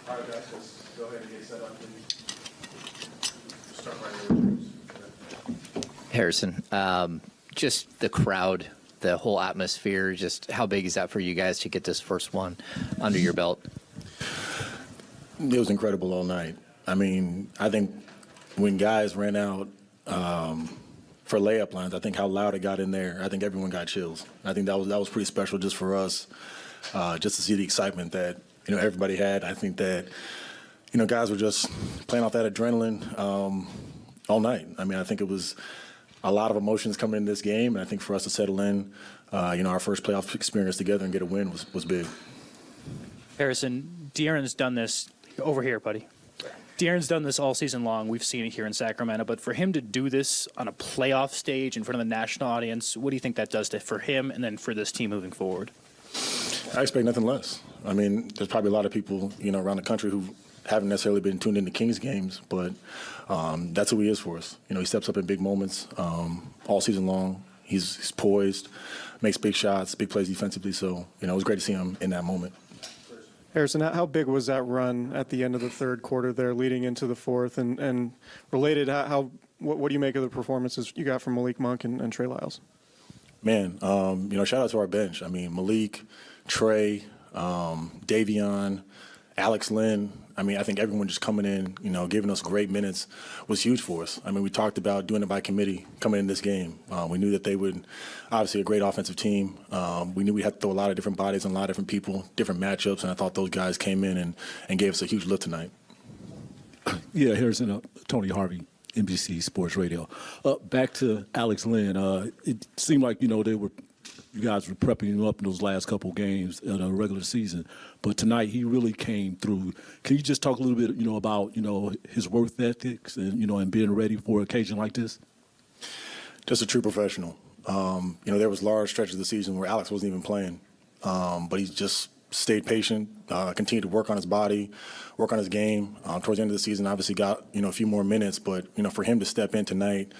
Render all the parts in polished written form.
All right, guys, just go ahead and get set up, please. Start right here. Harrison, just the crowd, the whole atmosphere, just how big is that for you guys to get this first one under your belt? It was incredible all night. I mean, I think when guys ran out for layup lines, I think how loud it got in there, I think everyone got chills. I think that was pretty special just for us, just to see the excitement that, everybody had. I think that, guys were just playing off that adrenaline all night. I mean, I think it was a lot of emotions coming in this game, and I think for us to settle in, our first playoff experience together and get a win was big. Harrison, De'Aaron's done this over here, buddy. De'Aaron's done this all season long. We've seen it here in Sacramento. But for him to do this on a playoff stage in front of the national audience, what do you think that does for him and then for this team moving forward? I expect nothing less. I mean, there's probably a lot of people, around the country who haven't necessarily been tuned into Kings games, but that's who he is for us. He steps up in big moments all season long. He's poised, makes big shots, big plays defensively. So, it was great to see him in that moment. Harrison, how big was that run at the end of the third quarter there leading into the fourth? And related, what do you make of the performances you got from Malik Monk and Trey Lyles? Man, shout out to our bench. I mean, Malik, Trey, Davion, Alex Lynn. I mean, I think everyone just coming in, giving us great minutes was huge for us. I mean, we talked about doing it by committee coming in this game. We knew that they would, obviously, a great offensive team. We knew we had to throw a lot of different bodies on a lot of different people, different matchups, and I thought those guys came in and gave us a huge lift tonight. Yeah, Harrison, Tony Harvey, NBC Sports Radio. Back to Alex Lynn. It seemed like, you guys were prepping him up in those last couple of games in the regular season. But tonight he really came through. Can you just talk a little bit, about, his work ethics and, and being ready for an occasion like this? Just a true professional. There was large stretches of the season where Alex wasn't even playing. But he just stayed patient, continued to work on his body, work on his game. Towards the end of the season, obviously got, a few more minutes. But, for him to step in tonight,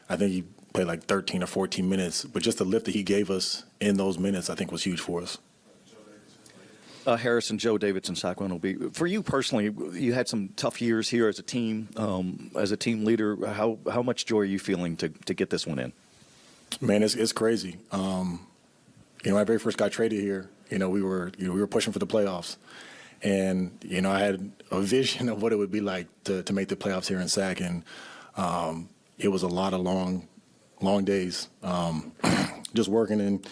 I think he played like 13 or 14 minutes. But just the lift that he gave us in those minutes, I think, was huge for us. Harrison, Joe Davidson, Sacramento. For you personally, you had some tough years here as a team leader. How much joy are you feeling to get this one in? Man, it's crazy. When I very first got traded here, we were pushing for the playoffs. And, I had a vision of what it would be like to make the playoffs here in Sac. And it was a lot of long days, just working and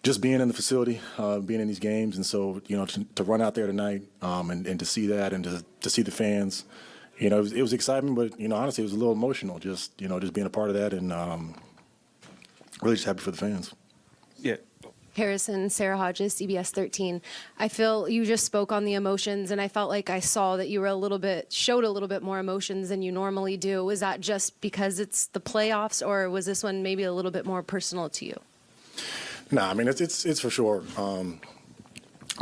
just being in the facility, being in these games. And so, to run out there tonight and to see that and to see the fans, it was exciting, but, honestly, it was a little emotional just being a part of that and really just happy for the fans. Yeah. Harrison, Sarah Hodges, CBS 13. I feel you just spoke on the emotions, and I felt like I saw that you were showed a little bit more emotions than you normally do. Was that just because it's the playoffs, or was this one maybe a little bit more personal to you? No, I mean, it's for sure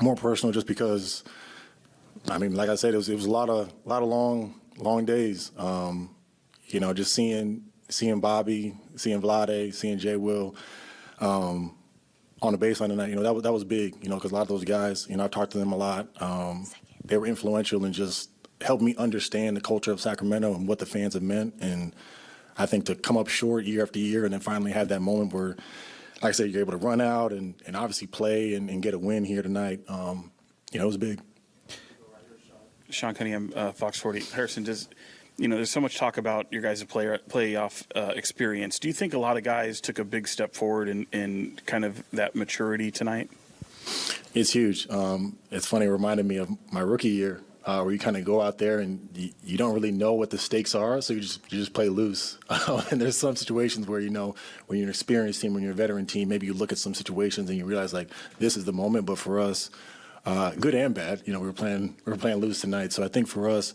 more personal just because, I mean, like I said, it was a lot of long days. Just seeing Bobby, seeing Vlade, seeing Jay Will, on the baseline tonight, that was big, because a lot of those guys, I've talked to them a lot. They were influential and just helped me understand the culture of Sacramento and what the fans have meant. And I think to come up short year after year and then finally have that moment where, like I said, you're able to run out and obviously play and get a win here tonight, it was big. Sean Cunningham, Fox 40. Harrison, there's so much talk about your guys' playoff experience. Do you think a lot of guys took a big step forward in kind of that maturity tonight? It's huge. It's funny. It reminded me of my rookie year where you kind of go out there and you don't really know what the stakes are, so you just play loose. And there's some situations where, when you're an experienced team, when you're a veteran team, maybe you look at some situations and you realize, like, this is the moment. But for us, good and bad, we were playing loose tonight. So I think for us,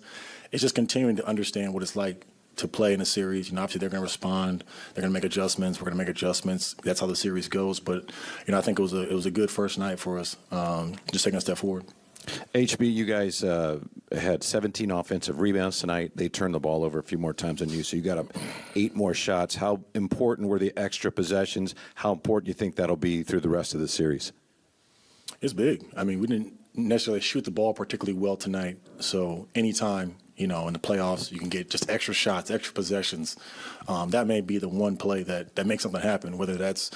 it's just continuing to understand what it's like to play in a series. Obviously they're going to respond. They're going to make adjustments. We're going to make adjustments. That's how the series goes. But, I think it was a good first night for us, just taking a step forward. HB, you guys had 17 offensive rebounds tonight. They turned the ball over a few more times than you, so you got up 8 more shots. How important were the extra possessions? How important do you think that'll be through the rest of the series? It's big. I mean, we didn't necessarily shoot the ball particularly well tonight. So anytime, in the playoffs, you can get just extra shots, extra possessions. That may be the one play that makes something happen, whether that's,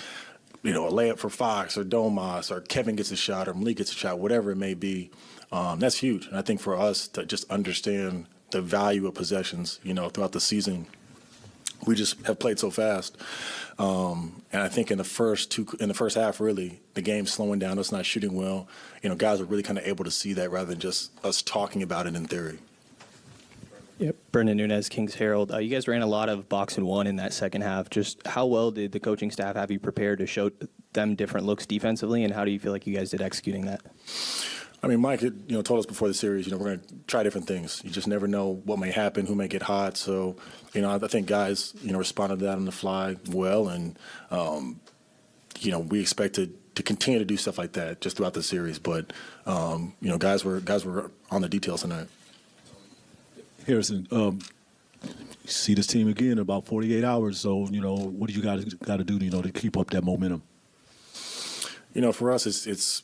a layup for Fox or Domas or Kevin gets a shot or Malik gets a shot, whatever it may be. That's huge. And I think for us to just understand the value of possessions, throughout the season, we just have played so fast. And I think in the first half, really, the game's slowing down. Us not shooting well. Guys are really kind of able to see that rather than just us talking about it in theory. Yep. Brendan Nunez, Kings Herald. You guys ran a lot of box and one in that second half. Just how well did the coaching staff have you prepared to show them different looks defensively, and how do you feel like you guys did executing that? I mean, Mike had, told us before the series, we're going to try different things. You just never know what may happen, who may get hot. So, I think guys, responded to that on the fly well, and we expected to continue to do stuff like that just throughout the series. But, guys were on the details tonight. Harrison, see this team again in about 48 hours. So, what do you guys got to do, to keep up that momentum? For us, it's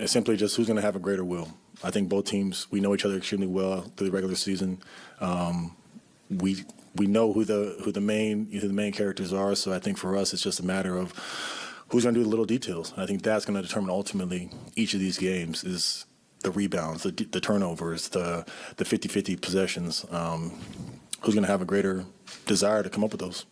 simply just who's going to have a greater will. I think both teams, we know each other extremely well through the regular season. We know who the main characters are. So I think for us, it's just a matter of who's going to do the little details. I think that's going to determine ultimately each of these games is the rebounds, the turnovers, the 50-50 possessions. Who's going to have a greater desire to come up with those?